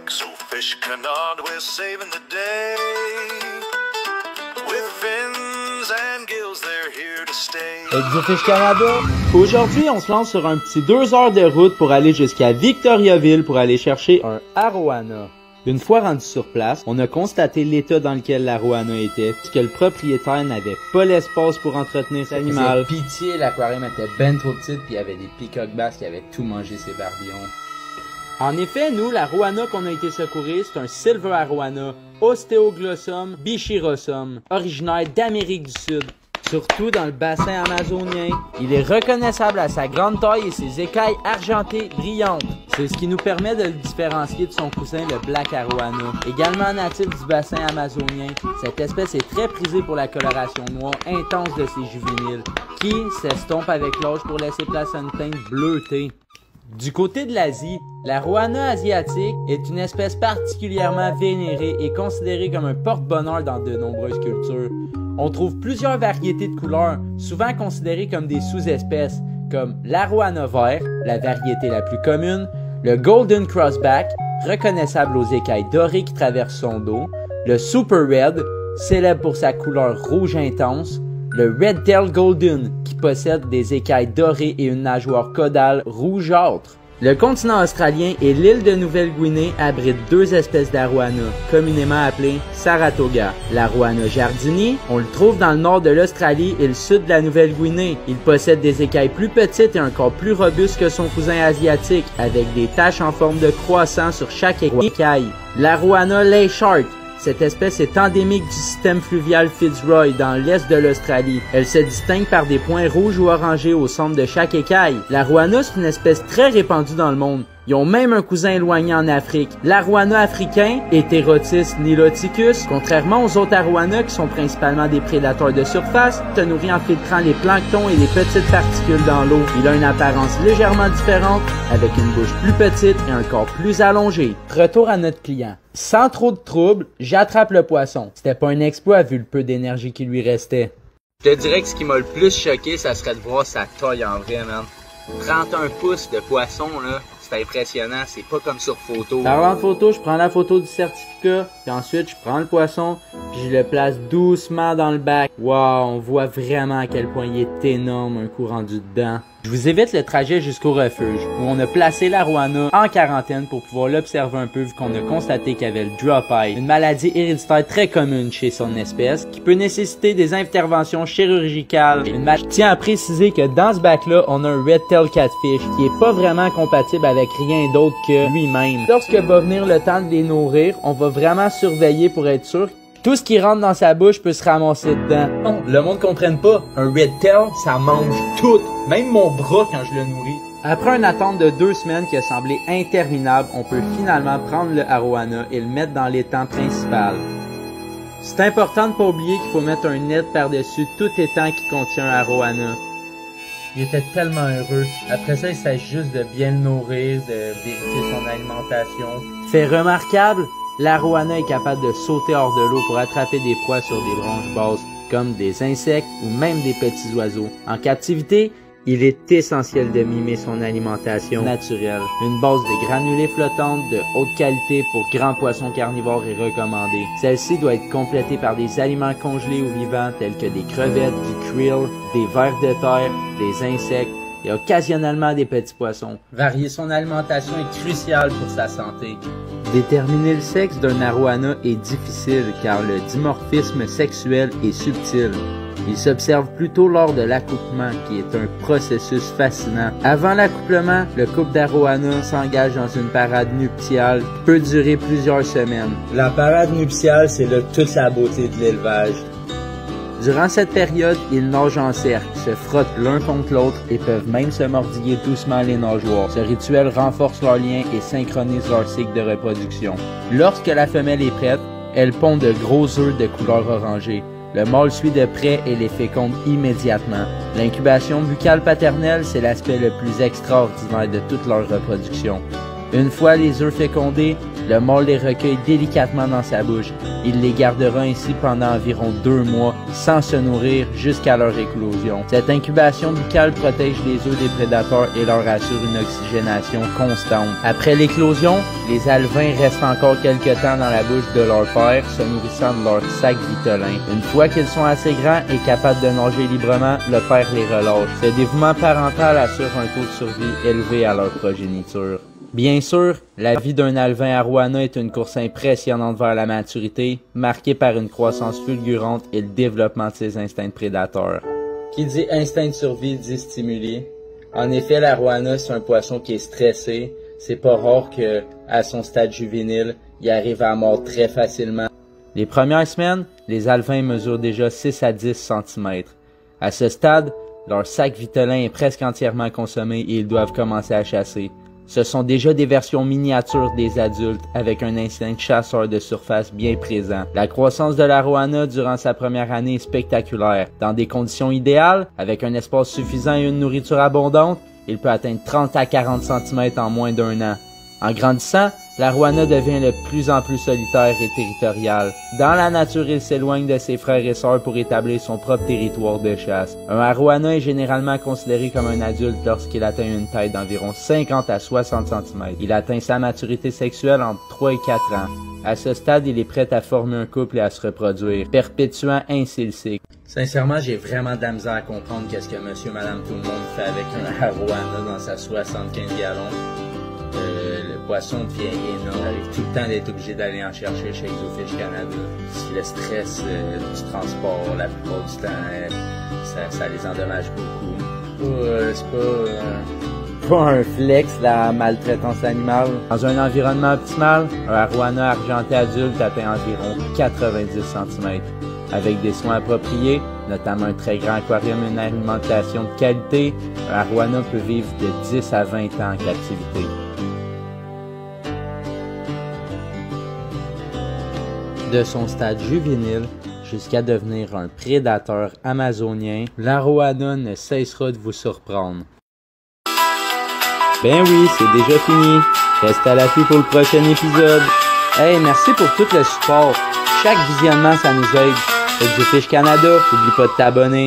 Exofish Canard, we're saving the day. With fins and gills, they're here to stay. Exofish Canada. Aujourd'hui, on se lance sur un petit 2 heures de route pour aller jusqu'à Victoriaville pour aller chercher un arowana. Une fois rendu sur place, on a constaté l'état dans lequel l'arowana était, puisque le propriétaire n'avait pas l'espace pour entretenir cet animal. Pitié, l'aquarium était ben trop petit, puis il y avait des peacock bass qui avaient tout mangé ses barbillons. En effet, nous, l'arowana qu'on a été secourir, c'est un silver arowana, Osteoglossum bichirosum, originaire d'Amérique du Sud. Surtout dans le bassin amazonien. Il est reconnaissable à sa grande taille et ses écailles argentées brillantes. C'est ce qui nous permet de le différencier de son cousin, le black arowana. Également natif du bassin amazonien, cette espèce est très prisée pour la coloration noire intense de ses juvéniles, qui s'estompent avec l'âge pour laisser place à une teinte bleutée. Du côté de l'Asie, l'arowana asiatique est une espèce particulièrement vénérée et considérée comme un porte-bonheur dans de nombreuses cultures. On trouve plusieurs variétés de couleurs, souvent considérées comme des sous-espèces, comme l'arowana vert, la variété la plus commune, le golden crossback, reconnaissable aux écailles dorées qui traversent son dos, le super red, célèbre pour sa couleur rouge intense, le red-tailed golden, qui possède des écailles dorées et une nageoire caudale rougeâtre. Le continent australien et l'île de Nouvelle-Guinée abritent 2 espèces d'arowana, communément appelées Saratoga. L'arowana jardini, on le trouve dans le nord de l'Australie et le sud de la Nouvelle-Guinée. Il possède des écailles plus petites et un corps plus robuste que son cousin asiatique, avec des taches en forme de croissant sur chaque écaille. L'arowana Leichhardt. Cette espèce est endémique du système fluvial Fitzroy dans l'est de l'Australie. Elle se distingue par des points rouges ou orangés au centre de chaque écaille. L'arowana, c'est une espèce très répandue dans le monde. Ils ont même un cousin éloigné en Afrique. L'arowana africain, Heterotis niloticus, contrairement aux autres arowanas qui sont principalement des prédateurs de surface, se nourrit en filtrant les planctons et les petites particules dans l'eau. Il a une apparence légèrement différente, avec une bouche plus petite et un corps plus allongé. Retour à notre client. Sans trop de troubles, j'attrape le poisson. C'était pas un exploit vu le peu d'énergie qui lui restait. Je te dirais que ce qui m'a le plus choqué, ça serait de voir sa taille en vrai, man. 31 pouces de poisson, là. C'est impressionnant, c'est pas comme sur photo. Parlant de photo, je prends la photo du certificat, puis ensuite je prends le poisson, puis je le place doucement dans le bac. Wow, on voit vraiment à quel point il est énorme un coup rendu dedans. Je vous évite le trajet jusqu'au refuge, où on a placé l'arowana en quarantaine pour pouvoir l'observer un peu vu qu'on a constaté qu'il avait le drop eye, une maladie héréditaire très commune chez son espèce, qui peut nécessiter des interventions chirurgicales. Je tiens à préciser que dans ce bac-là, on a un red-tailed catfish, qui est pas vraiment compatible avec rien d'autre que lui-même. Lorsque va venir le temps de les nourrir, on va vraiment surveiller pour être sûr. Tout ce qui rentre dans sa bouche peut se ramasser dedans. Non, le monde comprenne pas. Un red-tail, ça mange tout. Même mon bras quand je le nourris. Après une attente de 2 semaines qui a semblé interminable, on peut finalement prendre le arowana et le mettre dans l'étang principal. C'est important de pas oublier qu'il faut mettre un net par-dessus tout étang qui contient un arowana. Il était tellement heureux. Après ça, il s'agit juste de bien le nourrir, de vérifier son alimentation. Fait remarquable, l'arowana est capable de sauter hors de l'eau pour attraper des proies sur des branches basses, comme des insectes ou même des petits oiseaux. En captivité, il est essentiel de mimer son alimentation naturelle. Une base de granulés flottantes de haute qualité pour grands poissons carnivores est recommandée. Celle-ci doit être complétée par des aliments congelés ou vivants tels que des crevettes, du krill, des vers de terre, des insectes et occasionnellement des petits poissons. Varier son alimentation est crucial pour sa santé. Déterminer le sexe d'un arowana est difficile car le dimorphisme sexuel est subtil. Il s'observe plutôt lors de l'accouplement qui est un processus fascinant. Avant l'accouplement, le couple d'arowana s'engage dans une parade nuptiale qui peut durer plusieurs semaines. La parade nuptiale, c'est là toute la beauté de l'élevage. Durant cette période, ils nagent en cercle, se frottent l'un contre l'autre et peuvent même se mordiller doucement les nageoires. Ce rituel renforce leur lien et synchronise leur cycle de reproduction. Lorsque la femelle est prête, elle pond de gros œufs de couleur orangée. Le mâle suit de près et les féconde immédiatement. L'incubation buccale paternelle, c'est l'aspect le plus extraordinaire de toute leur reproduction. Une fois les œufs fécondés, Le mâle les recueille délicatement dans sa bouche. Il les gardera ainsi pendant environ 2 mois, sans se nourrir jusqu'à leur éclosion. Cette incubation buccale protège les œufs des prédateurs et leur assure une oxygénation constante. Après l'éclosion, les alevins restent encore quelque temps dans la bouche de leur père, se nourrissant de leur sac vitellin. Une fois qu'ils sont assez grands et capables de nager librement, le père les relâche. Ce dévouement parental assure un taux de survie élevé à leur progéniture. Bien sûr, la vie d'un alevin arowana est une course impressionnante vers la maturité, marquée par une croissance fulgurante et le développement de ses instincts prédateurs. Qui dit instinct de survie dit stimuli. En effet, l'arowana, c'est un poisson qui est stressé. C'est pas rare que, à son stade juvénile, il arrive à mort très facilement. Les premières semaines, les alevins mesurent déjà 6 à 10 cm. À ce stade, leur sac vitellin est presque entièrement consommé et ils doivent commencer à chasser. Ce sont déjà des versions miniatures des adultes avec un instinct de chasseur de surface bien présent. La croissance de l'arowana durant sa première année est spectaculaire. Dans des conditions idéales, avec un espace suffisant et une nourriture abondante, il peut atteindre 30 à 40 cm en moins d'1 an. En grandissant, l'arowana devient de plus en plus solitaire et territorial. Dans la nature, il s'éloigne de ses frères et sœurs pour établir son propre territoire de chasse. Un arowana est généralement considéré comme un adulte lorsqu'il atteint une taille d'environ 50 à 60 cm. Il atteint sa maturité sexuelle entre 3 et 4 ans. À ce stade, il est prêt à former un couple et à se reproduire, perpétuant ainsi le cycle. Sincèrement, j'ai vraiment de la misère à comprendre qu'est-ce que monsieur, madame, tout le monde fait avec un arowana dans sa 75 gallons. Le poisson devient énorme. J'arrive tout le temps d'être obligé d'aller en chercher chez Exofish Canada. Le stress du transport, la plupart du temps, ça les endommage beaucoup. C'est pas un flex, la maltraitance animale. Dans un environnement optimal, un arowana argenté adulte atteint environ 90 cm. Avec des soins appropriés, notamment un très grand aquarium et une alimentation de qualité, un arowana peut vivre de 10 à 20 ans en captivité. De son stade juvénile jusqu'à devenir un prédateur amazonien, l'arowana ne cessera de vous surprendre. Ben oui, c'est déjà fini. Reste à l'affût pour le prochain épisode. Hey, merci pour tout le support. Chaque visionnement, ça nous aide. Exofish Canada, n'oublie pas de t'abonner.